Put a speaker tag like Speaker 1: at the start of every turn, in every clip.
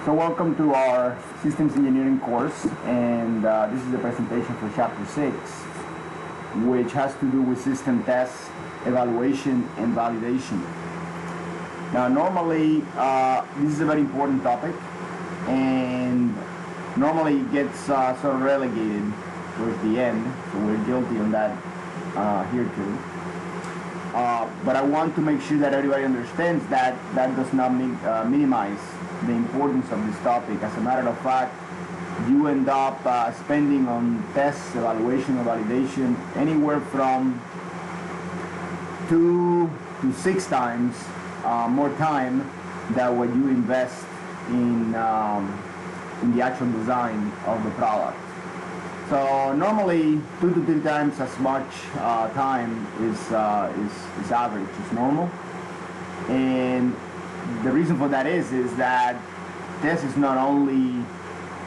Speaker 1: So welcome to our systems engineering course, and this is the presentation for chapter 6, which has to do with system tests, evaluation, and validation. Now normally this is a very important topic, and normally it gets sort of relegated towards the end, so we're guilty on that here too. But I want to make sure that everybody understands that that does not minimize the importance of this topic. As a matter of fact, you end up spending on tests, evaluation, and validation anywhere from 2 to 6 times more time than what you invest in the actual design of the product. So normally 2 to 3 times as much time is average, is normal. And the reason for that is that test is not only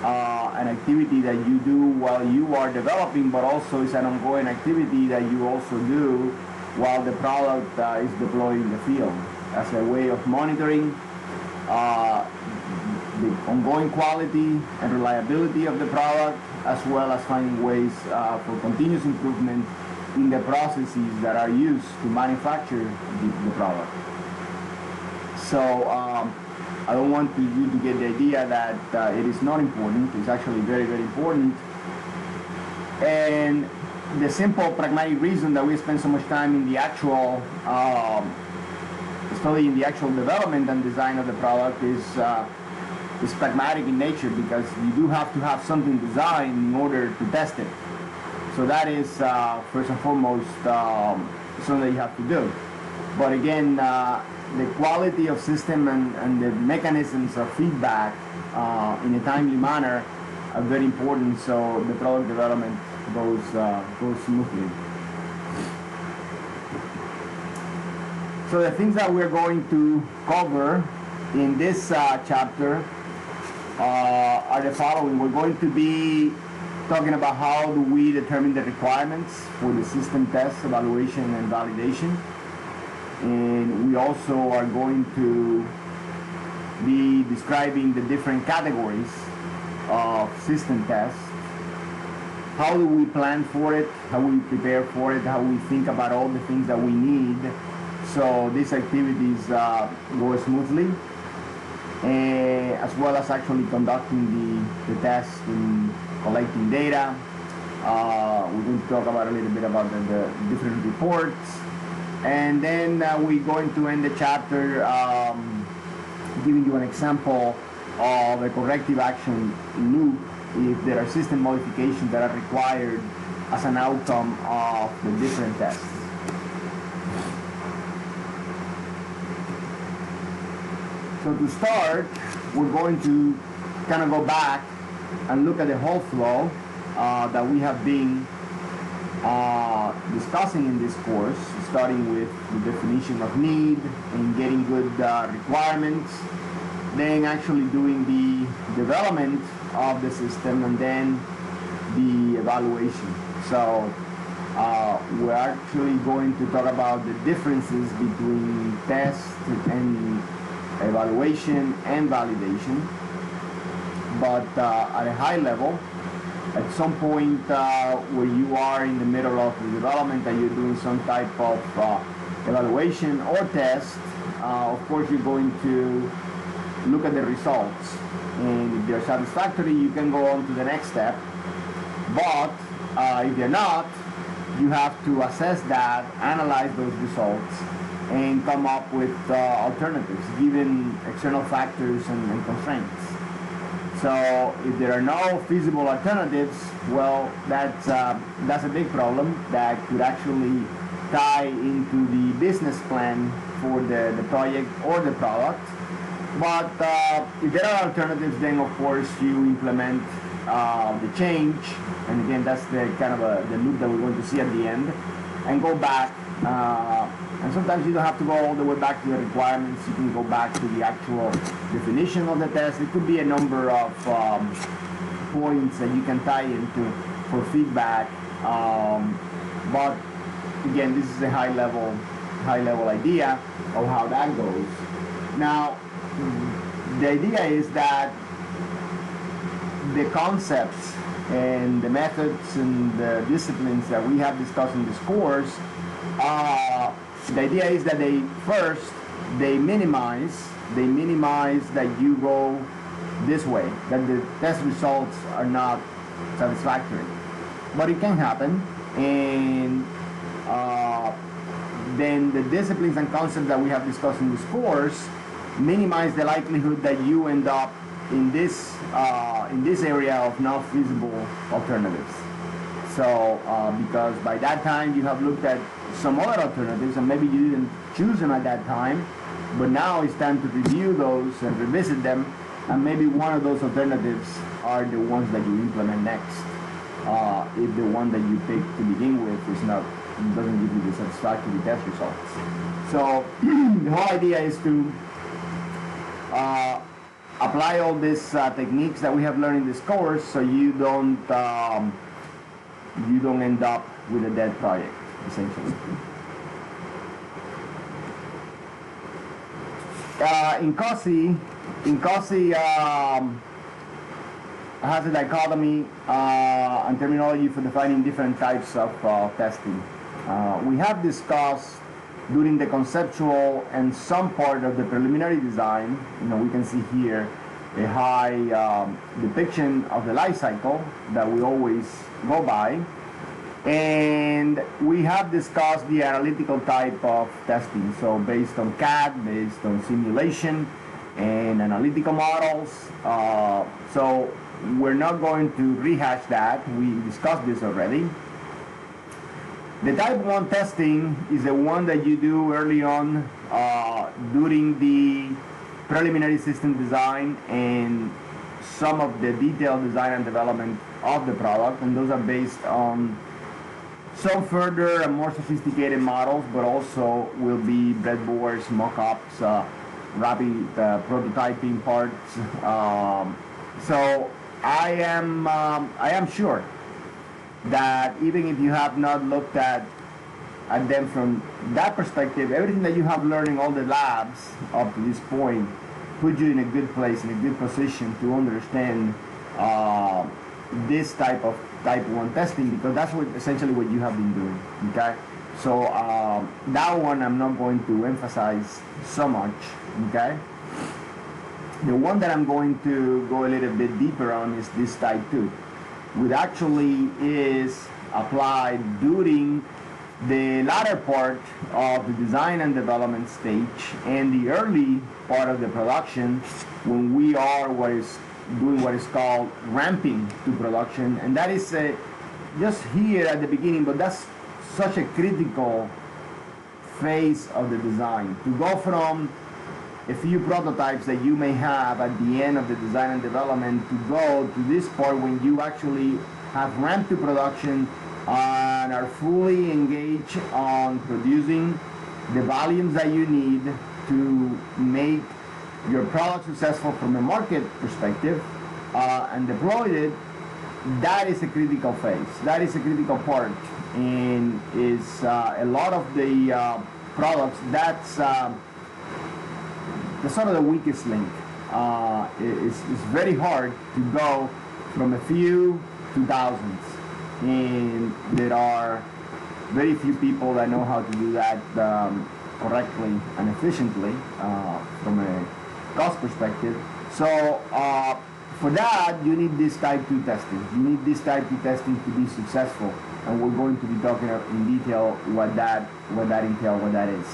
Speaker 1: an activity that you do while you are developing, but also is an ongoing activity that you also do while the product is deployed in the field as a way of monitoring the ongoing quality and reliability of the product, as well as finding ways for continuous improvement in the processes that are used to manufacture the product. So I don't want you to get the idea that it is not important. It's actually very, very important. And the simple pragmatic reason that we spend so much time in the actual studying the actual development and design of the product is pragmatic in nature, because you do have to have something designed in order to test it. So that is first and foremost something that you have to do. But again, the quality of system and the mechanisms of feedback in a timely manner are very important, so the product development goes smoothly. So the things that we're going to cover in this chapter are the following. We're going to be talking about how do we determine the requirements for the system test, evaluation, and validation. And we also are going to be describing the different categories of system tests. How do we plan for it, how we prepare for it, how we think about all the things that we need so these activities go smoothly, as well as actually conducting the test and collecting data. We're going to talk about a little bit about the different reports. And then we're going to end the chapter giving you an example of a corrective action loop if there are system modifications that are required as an outcome of the different tests. So to start, we're going to kind of go back and look at the whole flow that we have been discussing in this course, starting with the definition of need and getting good requirements, then actually doing the development of the system, and then the evaluation. So we're actually going to talk about the differences between test and evaluation and validation, but at a high level. At some point where you are in the middle of the development and you're doing some type of evaluation or test, of course you're going to look at the results, and if they're satisfactory you can go on to the next step, but if they're not, you have to assess that, analyze those results, and come up with alternatives given external factors and constraints. So if there are no feasible alternatives, well, that's a big problem that could actually tie into the business plan for the project or the product. But if there are alternatives, then of course you implement the change, and again that's the kind of the loop that we're going to see at the end, and go back. And sometimes you don't have to go all the way back to the requirements. You can go back to the actual definition of the test. It could be a number of points that you can tie into for feedback. But again, this is a high level idea of how that goes. Now, the idea is that the concepts and the methods and the disciplines that we have discussed in this course, the idea is that they minimize that you go this way, that the test results are not satisfactory. But it can happen, and then the disciplines and concepts that we have discussed in this course minimize the likelihood that you end up in this area of not feasible alternatives. So because by that time you have looked at some other alternatives and maybe you didn't choose them at that time, but now it's time to review those and revisit them, and maybe one of those alternatives are the ones that you implement next. If the one that you picked to begin with doesn't give you the satisfactory test results. So the whole idea is to apply all these techniques that we have learned in this course, so you don't end up with a dead project, essentially. In COSI has a dichotomy and terminology for defining different types of testing. We have discussed during the conceptual and some part of the preliminary design, we can see here a high depiction of the life cycle that we always go by. And we have discussed the analytical type of testing, so based on CAD, based on simulation and analytical models. So we're not going to rehash that. We discussed this already. The type 1 testing is the one that you do early on during the preliminary system design and some of the detailed design and development of the product, and those are based on some further and more sophisticated models, but also will be breadboards, mock-ups, rapid prototyping parts. So I am sure that even if you have not looked at them from that perspective, everything that you have learned in all the labs up to this point put you in a good place, in a good position to understand this type 1 testing, because that's essentially what you have been doing. Okay, so that one I'm not going to emphasize so much. Okay, the one that I'm going to go a little bit deeper on is this type 2, which actually is applied during the latter part of the design and development stage and the early part of the production, when we are doing what is called ramping to production. And that is just here at the beginning, but that's such a critical phase of the design, to go from a few prototypes that you may have at the end of the design and development to go to this part when you actually have ramped to production and are fully engaged on producing the volumes that you need to make your product successful from a market perspective and deploy it. That is a critical phase. That is a critical part, and is a lot of the products, that's the sort of the weakest link. It's very hard to go from a few to thousands, and there are very few people that know how to do that correctly and efficiently from a cost perspective. So for that, you need this type 2 testing. You need this type 2 testing to be successful, and we're going to be talking in detail what that entails, what that is.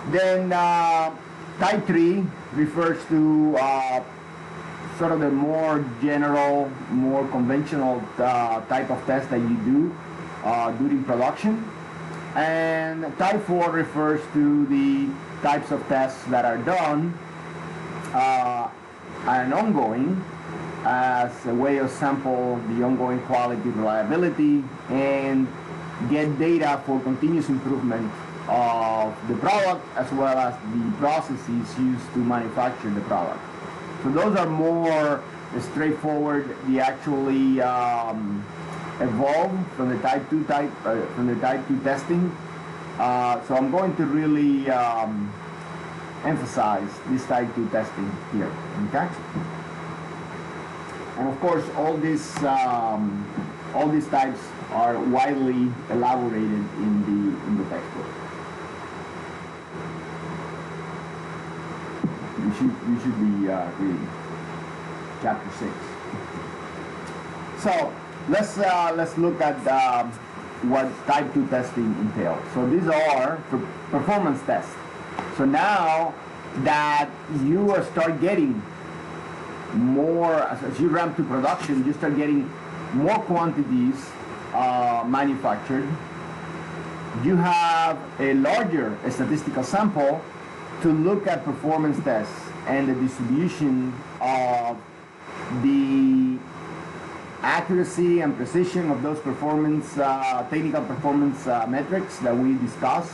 Speaker 1: Then type 3 refers to sort of the more general, more conventional type of test that you do during production. And type 4 refers to the types of tests that are done and ongoing as a way of sample the ongoing quality, reliability, and get data for continuous improvement of the product as well as the processes used to manufacture the product. So those are more straightforward. They actually evolve from the type 2 testing. So I'm going to really emphasize this type 2 testing here. Okay. And of course, all these types are widely elaborated in the textbook. You should be reading chapter 6. So let's look at what type 2 testing entails. So these are performance tests. So now that you start getting more, as you ramp to production, you start getting more quantities manufactured. You have a larger statistical sample to look at performance tests and the distribution of the accuracy and precision of those performance, technical performance metrics that we discussed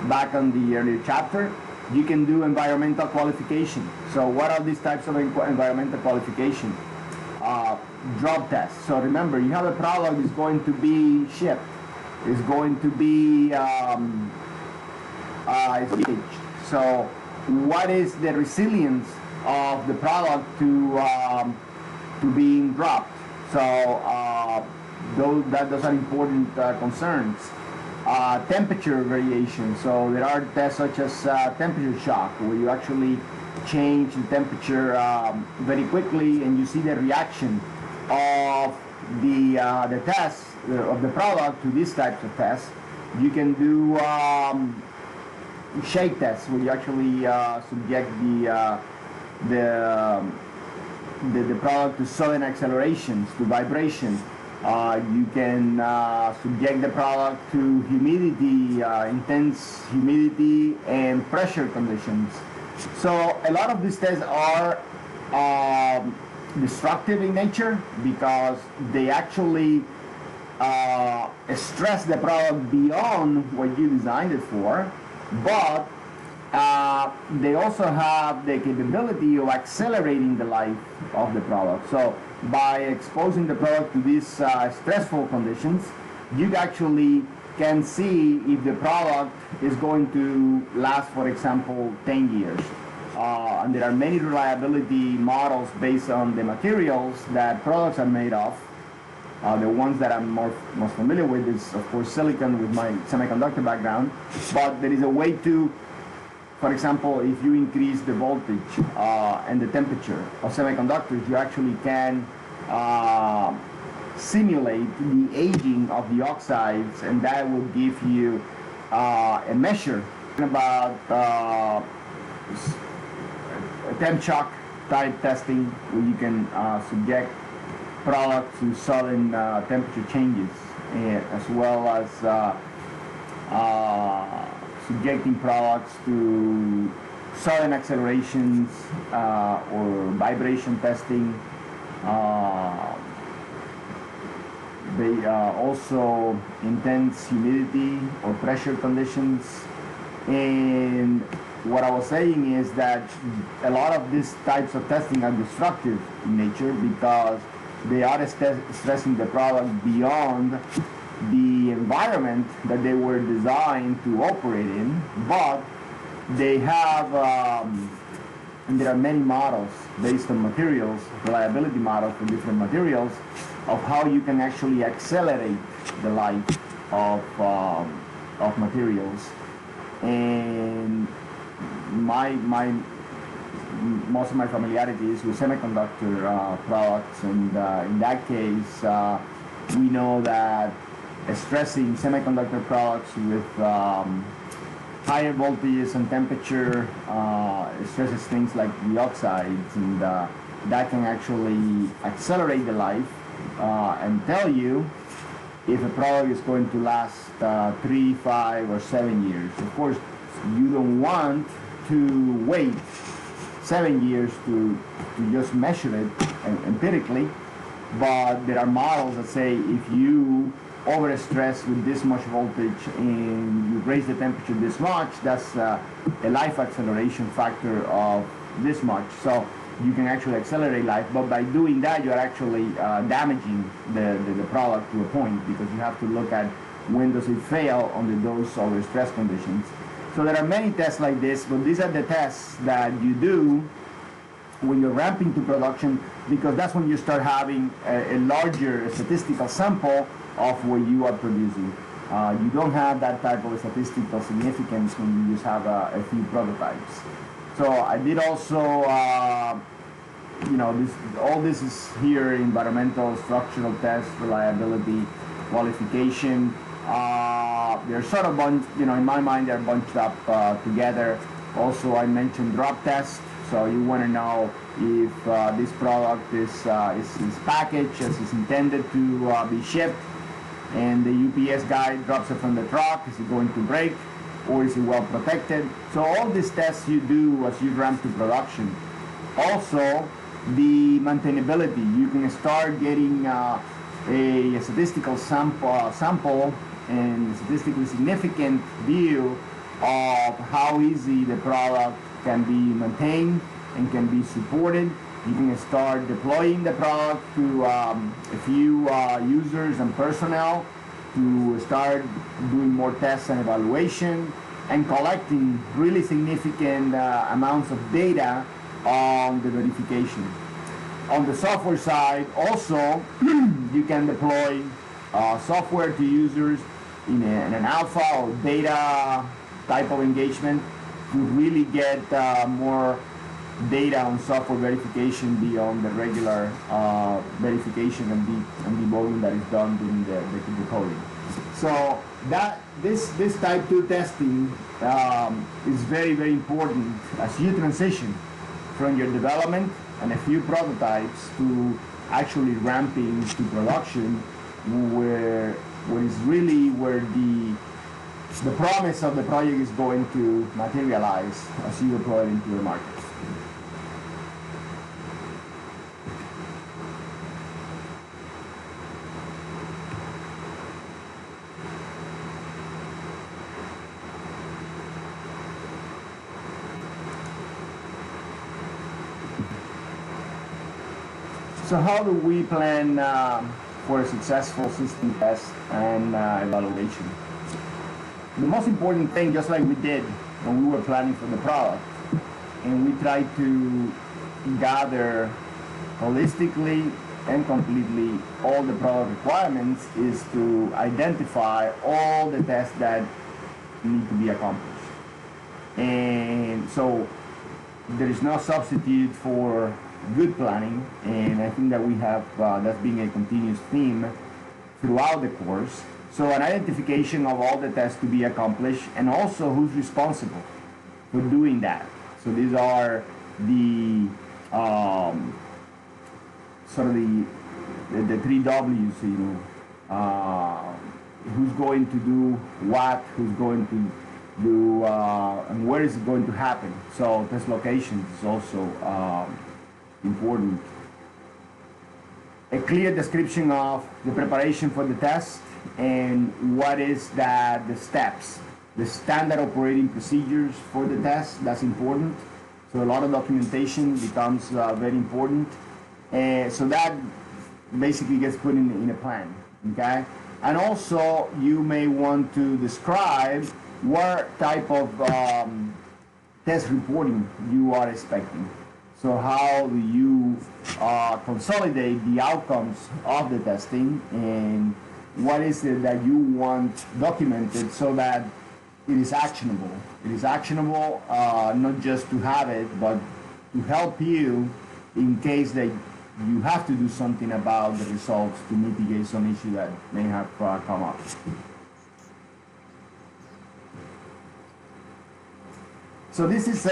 Speaker 1: back on the earlier chapter. You can do environmental qualification. So what are these types of environmental qualification? Drop tests. So remember, you have a product that's going to be shipped. It's going to be staged. So what is the resilience of the product to being dropped? So those are important concerns. Temperature variation. So there are tests such as temperature shock, where you actually change the temperature very quickly, and you see the reaction of the tests of the product to these types of tests. You can do shake tests, where you actually subject the product to sudden accelerations, to vibration. You can subject the product to humidity, intense humidity and pressure conditions. So a lot of these tests are destructive in nature, because they actually stress the product beyond what you designed it for, but they also have the capability of accelerating the life of the product. So by exposing the product to these stressful conditions, you actually can see if the product is going to last, for example, 10 years. And there are many reliability models based on the materials that products are made of. The ones that I'm most familiar with is, of course, silicon, with my semiconductor background. But there is a way to, for example, if you increase the voltage and the temperature of semiconductors, you actually can simulate the aging of the oxides, and that will give you a measure about temp shock type testing, where you can subject products to sudden temperature changes, as well as subjecting products to sudden accelerations or vibration testing. They also intense humidity or pressure conditions. And what I was saying is that a lot of these types of testing are destructive in nature, because they are stressing the product beyond the environment that they were designed to operate in. But they have, and there are many models based on materials, reliability models for different materials, of how you can actually accelerate the life of materials. And most of my familiarity is with semiconductor products, and in that case, we know that stressing semiconductor products with higher voltages and temperature stresses things like the oxides, and that can actually accelerate the life and tell you if a product is going to last 3, 5, or 7 years. Of course, you don't want to wait 7 years to just measure it empirically, but there are models that say if you overstress with this much voltage and you raise the temperature this much, that's a life acceleration factor of this much. So you can actually accelerate life, but by doing that, you're actually damaging the product to a point, because you have to look at when does it fail under those overstress conditions. So there are many tests like this, but these are the tests that you do when you're ramping to production, because that's when you start having a larger statistical sample of what you are producing. You don't have that type of statistical significance when you just have a few prototypes. So I did also, all this is here: environmental, structural tests, reliability, qualification. They're sort of in my mind, they're bunched up together. Also, I mentioned drop test. So you want to know if this product is packaged as is intended to be shipped, and the UPS guy drops it from the truck. Is it going to break, or is it well protected? So all these tests you do as you ramp to production. Also, the maintainability. You can start getting a statistical sample and statistically significant view of how easy the product can be maintained and can be supported. You can start deploying the product to a few users and personnel to start doing more tests and evaluation and collecting really significant amounts of data on the verification. On the software side, also, you can deploy software to users in an alpha or beta type of engagement to really get more data on software verification beyond the regular verification and debugging that is done during the coding. So this type 2 testing is very, very important as you transition from your development and a few prototypes to actually ramping to production, where is really where the promise of the project is going to materialize as you deploy it into the market. So how do we plan for a successful system test and evaluation? The most important thing, just like we did when we were planning for the product, and we tried to gather holistically and completely all the product requirements, is to identify all the tests that need to be accomplished. And so there is no substitute for good planning, and I think that we have that's being a continuous theme throughout the course. So an identification of all the tests to be accomplished, and also who's responsible for doing that. So these are the sort of the three W's, who's going to do what, who's going to do, and where is it going to happen. So test location is also important. A clear description of the preparation for the test and what is that the steps, the standard operating procedures for the test. That's important. So a lot of documentation becomes very important. So that basically gets put in a plan, okay? And also you may want to describe what type of test reporting you are expecting. So how do you consolidate the outcomes of the testing, and what is it that you want documented so that it is actionable? It is actionable not just to have it, but to help you in case that you have to do something about the results to mitigate some issue that may have come up. So this is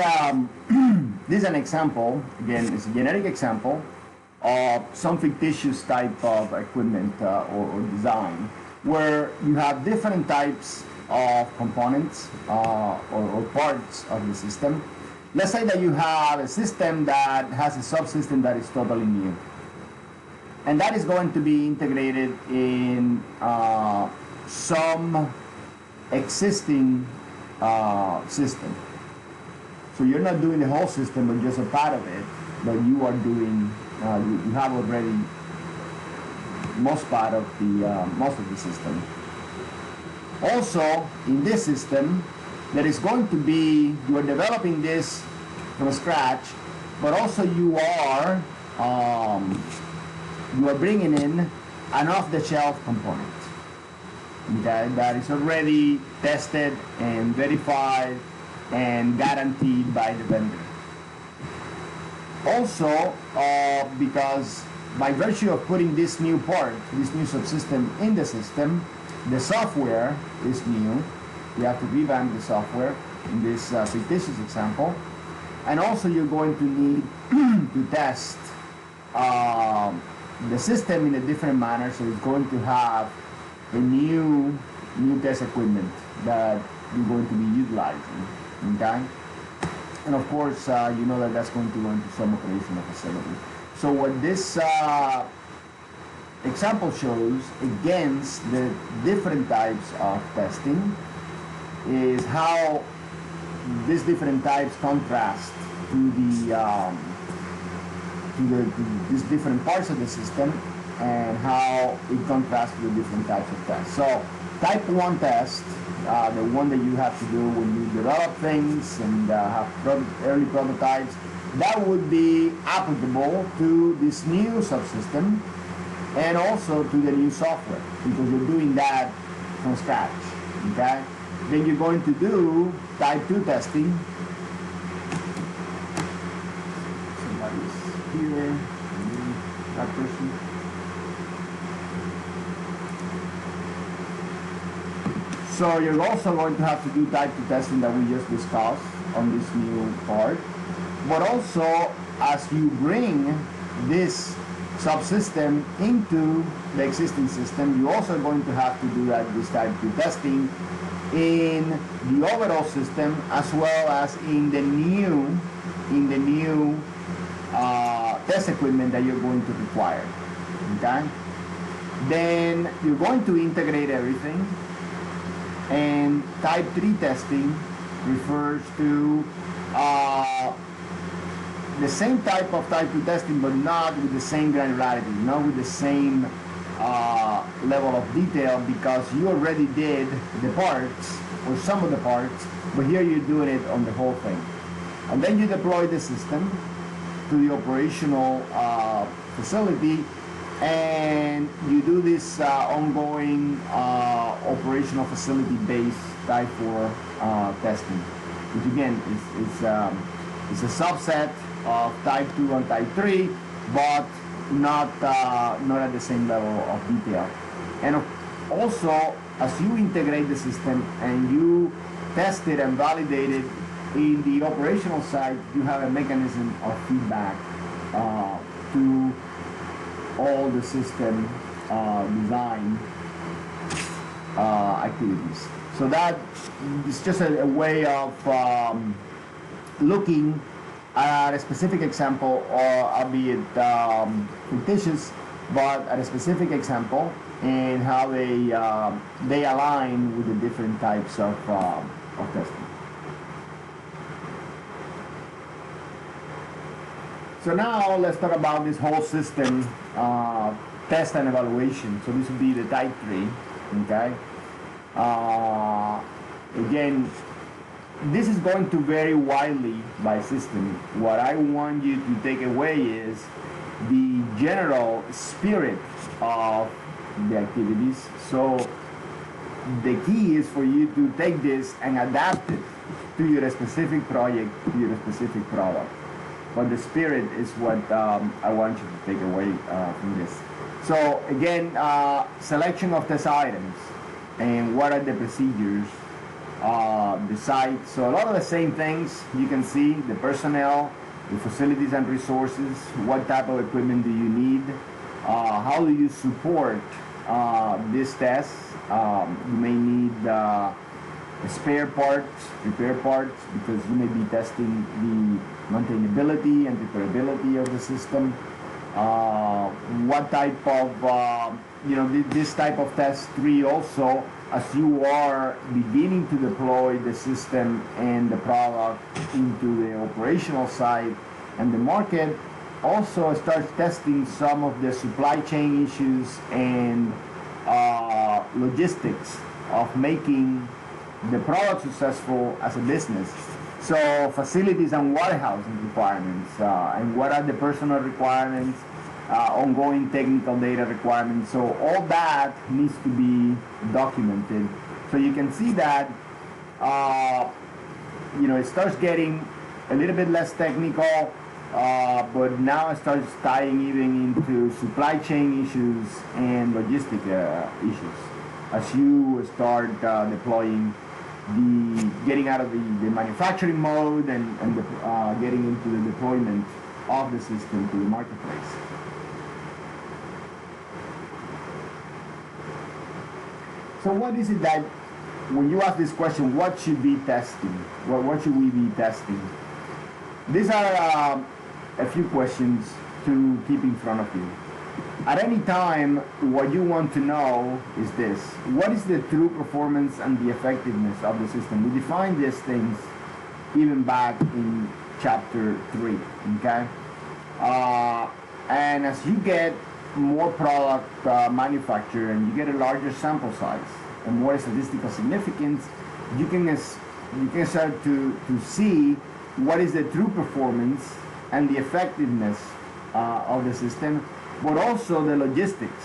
Speaker 1: this is an example. Again, it's a generic example of some fictitious type of equipment or design, where you have different types of components or parts of the system. Let's say that you have a system that has a subsystem that is totally new, and that is going to be integrated in some existing system. So you're not doing the whole system, but just a part of it. But you are doing, you have already most of the system. Also, in this system, there is going to be, you are developing this from scratch, but also you are bringing in an off-the-shelf component, okay, that is already tested and verified and guaranteed by the vendor. Also, because by virtue of putting this new part, this new subsystem in the system, the software is new. You have to revamp the software in this fictitious example. And also you're going to need to test the system in a different manner, so it's going to have a new test equipment that you're going to be utilizing, okay? And of course, you know that that's going to go into some operational facility. So what this example shows against the different types of testing is how these different types contrast to these different parts of the system, and how it contrasts to the different types of tests. So type 1 test, the one that you have to do when you develop things and have early prototypes, that would be applicable to this new subsystem and also to the new software, because you're doing that from scratch, okay? Then you're going to do type 2 testing. Somebody's here, that person. So you're also going to have to do type 2 testing that we just discussed on this new part. But also, as you bring this subsystem into the existing system, you're also going to have to do this type 2 testing in the overall system, as well as in the new test equipment that you're going to require. Okay? Then you're going to integrate everything. And type 3 testing refers to the same type of type 2 testing, but not with the same granularity, not with the same level of detail, because you already did the parts, or some of the parts, but here you're doing it on the whole thing. And then you deploy the system to the operational facility, and you do this ongoing operational facility-based type 4 testing, which again is a subset of type 2 and type 3, but not at the same level of detail. And also, as you integrate the system and you test it and validate it in the operational side, you have a mechanism of feedback to all the system design activities. So that is just a way of looking at a specific example, or albeit fictitious, but at a specific example, and how they align with the different types of testing. So now let's talk about this whole system test and evaluation. So this would be the type 3, okay? Again, this is going to vary widely by system. What I want you to take away is the general spirit of the activities. So the key is for you to take this and adapt it to your specific project, to your specific product. But the spirit is what I want you to take away from this. So again, selection of test items and what are the procedures, the site. So a lot of the same things you can see: the personnel, the facilities and resources, what type of equipment do you need, how do you support this test. You may need spare parts, repair parts, because you may be testing the maintainability and repairability of the system. What type of, this type of test 3 also, as you are beginning to deploy the system and the product into the operational side and the market, also starts testing some of the supply chain issues and logistics of making the product successful as a business. So facilities and warehousing requirements, and what are the personal requirements, ongoing technical data requirements. So all that needs to be documented. So you can see that it starts getting a little bit less technical, but now it starts tying even into supply chain issues and logistic issues as you start deploying getting out of the manufacturing mode and getting into the deployment of the system to the marketplace. So what is it that, when you ask this question, what should be testing? What should we be testing? These are a few questions to keep in front of you. At any time, what you want to know is this: what is the true performance and the effectiveness of the system? We defined these things even back in chapter 3, okay? And as you get more product manufactured and you get a larger sample size and more statistical significance, you can start to see what is the true performance and the effectiveness of the system, but also the logistics.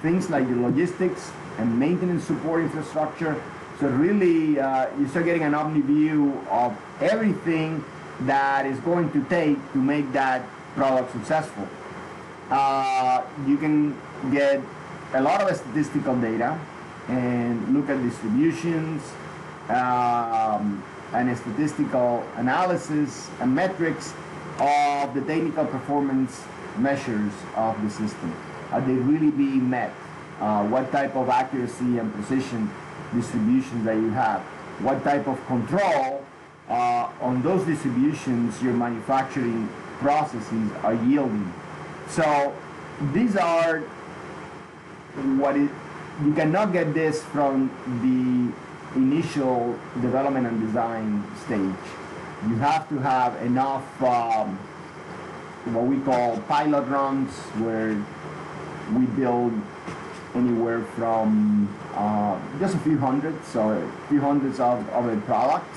Speaker 1: Things like the logistics and maintenance support infrastructure. So really, you start getting an omni view of everything that is going to take to make that product successful. You can get a lot of statistical data and look at distributions and a statistical analysis and metrics of the technical performance measures of the system. Are they really being met? What type of accuracy and precision distributions that you have? What type of control on those distributions your manufacturing processes are yielding? So these are you cannot get this from the initial development and design stage. You have to have enough what we call pilot runs, where we build anywhere from just a few hundreds, so a few hundreds of a product,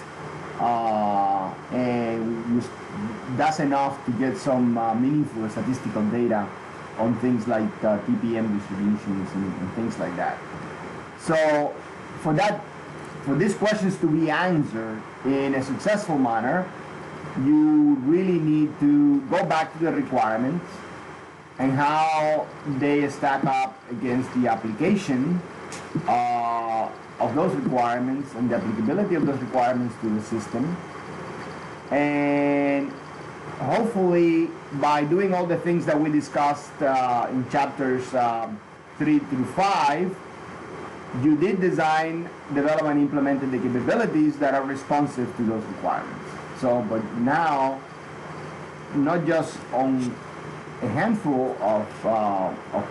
Speaker 1: and that's enough to get some meaningful statistical data on things like TPM distributions and things like that. So for these questions to be answered in a successful manner, you really need to go back to the requirements and how they stack up against the application of those requirements and the applicability of those requirements to the system. And hopefully, by doing all the things that we discussed in chapters 3 through 5, you did design, develop, and implemented the capabilities that are responsive to those requirements. So, but now, not just on a handful of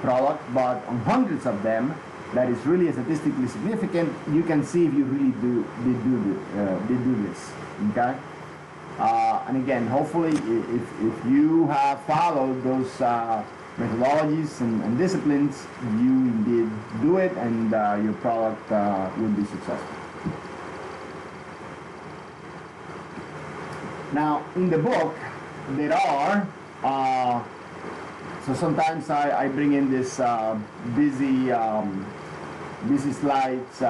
Speaker 1: products, but on hundreds of them, that is really statistically significant, you can see if you really did do this, okay? And again, hopefully, if you have followed those methodologies and disciplines, you indeed do it, and your product will be successful. Now, in the book, there are, so sometimes I bring in this busy slides,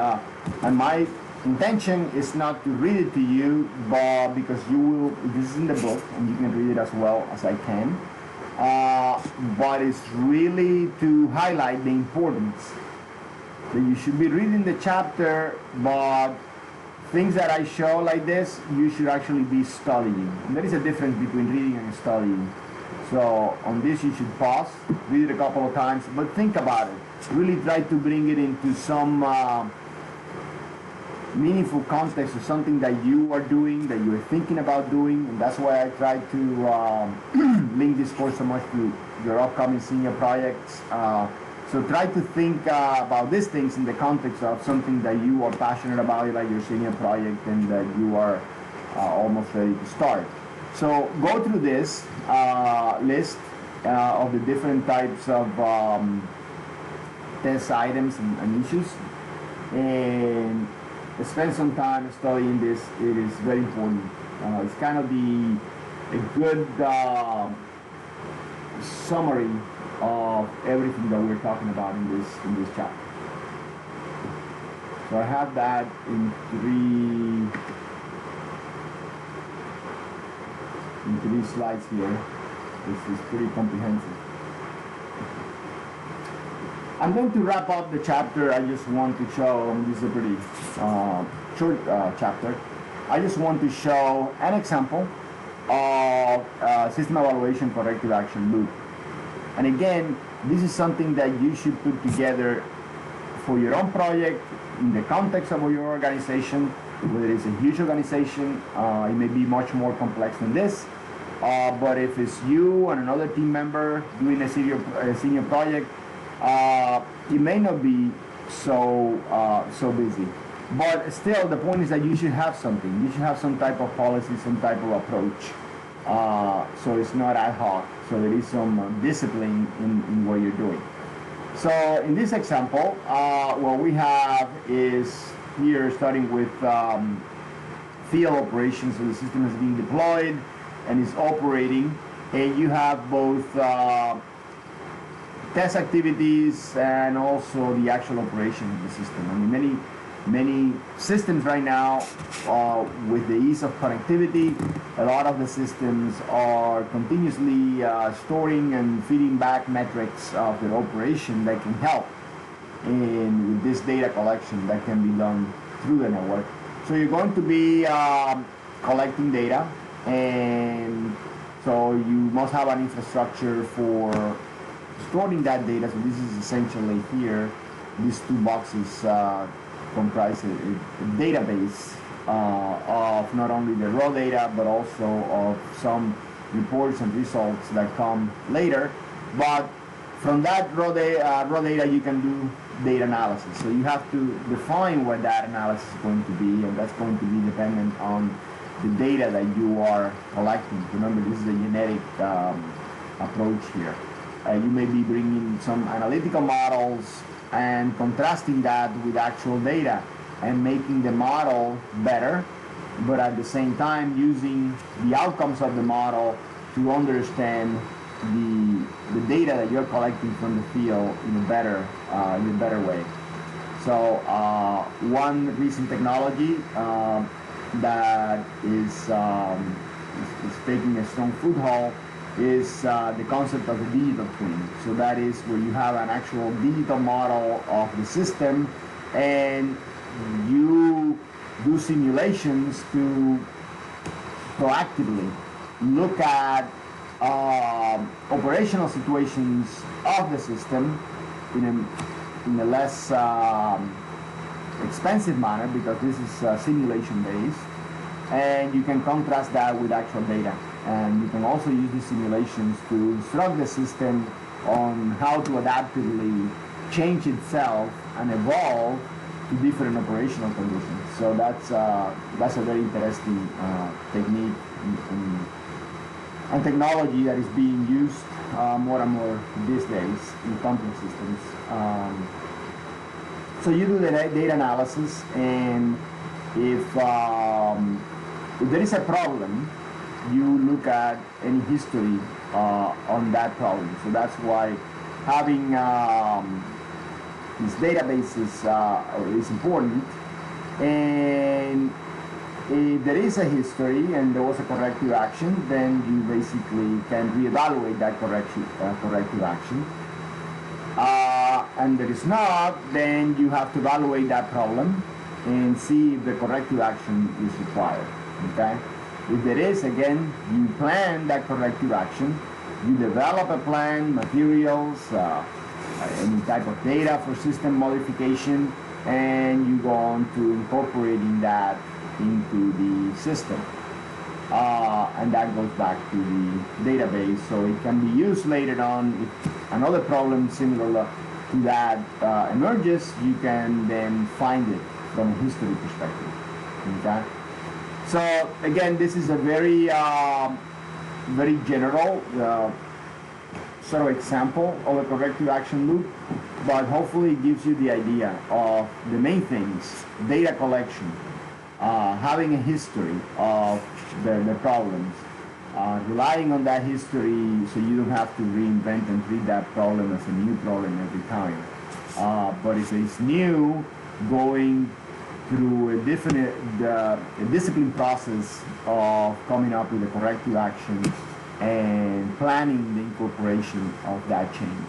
Speaker 1: and my intention is not to read it to you, but because you will, this is in the book, and you can read it as well as I can, but it's really to highlight the importance that you should be reading the chapter, but things that I show like this, you should actually be studying. And there is a difference between reading and studying. So on this, you should pause, read it a couple of times, but think about it. Really try to bring it into some meaningful context of something that you are doing, that you are thinking about doing, and that's why I try to link this course so much to your upcoming senior projects. So try to think about these things in the context of something that you are passionate about, like your senior project, and that you are almost ready to start. So go through this list of the different types of test items and issues, and spend some time studying this. It is very important. It's kind of a good summary of everything that we're talking about in this chapter. So I have that in three slides here. This is pretty comprehensive. I'm going to wrap up the chapter. I just want to show, this is a pretty short chapter. I just want to show an example of system evaluation corrective action loop. And again, this is something that you should put together for your own project in the context of your organization. Whether it's a huge organization, it may be much more complex than this. But if it's you and another team member doing a senior project, it may not be so busy. But still, the point is that you should have something. You should have some type of policy, some type of approach. So it's not ad hoc. So there is some discipline in what you're doing. So in this example, what we have is here starting with field operations. So the system is being deployed and is operating, and you have both test activities and also the actual operation of the system. I mean, many systems right now, with the ease of connectivity, a lot of the systems are continuously storing and feeding back metrics of their operation that can help in with this data collection that can be done through the network. So you're going to be collecting data, and so you must have an infrastructure for storing that data. So this is essentially here, these two boxes comprise a database of not only the raw data but also of some reports and results that come later. But from that raw data you can do data analysis. So you have to define what that analysis is going to be, and that's going to be dependent on the data that you are collecting. Remember, this is a genetic approach here. You may be bringing some analytical models and contrasting that with actual data and making the model better, but at the same time using the outcomes of the model to understand the data that you're collecting from the field in a better way. So one recent technology that is taking a strong foothold is the concept of a digital twin. So that is where you have an actual digital model of the system, and you do simulations to proactively look at operational situations of the system in a less expensive manner, because this is simulation based, and you can contrast that with actual data. And you can also use these simulations to instruct the system on how to adaptively change itself and evolve to different operational conditions. So that's a very interesting technique and technology that is being used more and more these days in complex systems. So you do the data analysis, and if there is a problem, you look at any history on that problem. So that's why having these databases is important. And if there is a history and there was a corrective action, then you basically can reevaluate that corrective action. And there is not, then you have to evaluate that problem and see if the corrective action is required. Okay? If there is, again, you plan that corrective action, you develop a plan, materials, any type of data for system modification, and you go on to incorporating that into the system. And that goes back to the database, so it can be used later on. If another problem similar to that emerges, you can then find it from a history perspective. Okay? So again, this is a very general sort of example of a corrective action loop. but hopefully it gives you the idea of the main things: data collection, having a history of the problems, relying on that history so you don't have to reinvent and treat that problem as a new problem every time. But if it's new, going through a disciplined process of coming up with a corrective action and planning the incorporation of that change.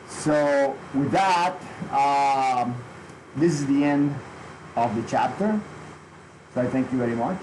Speaker 1: So with that, this is the end of the chapter. So I thank you very much.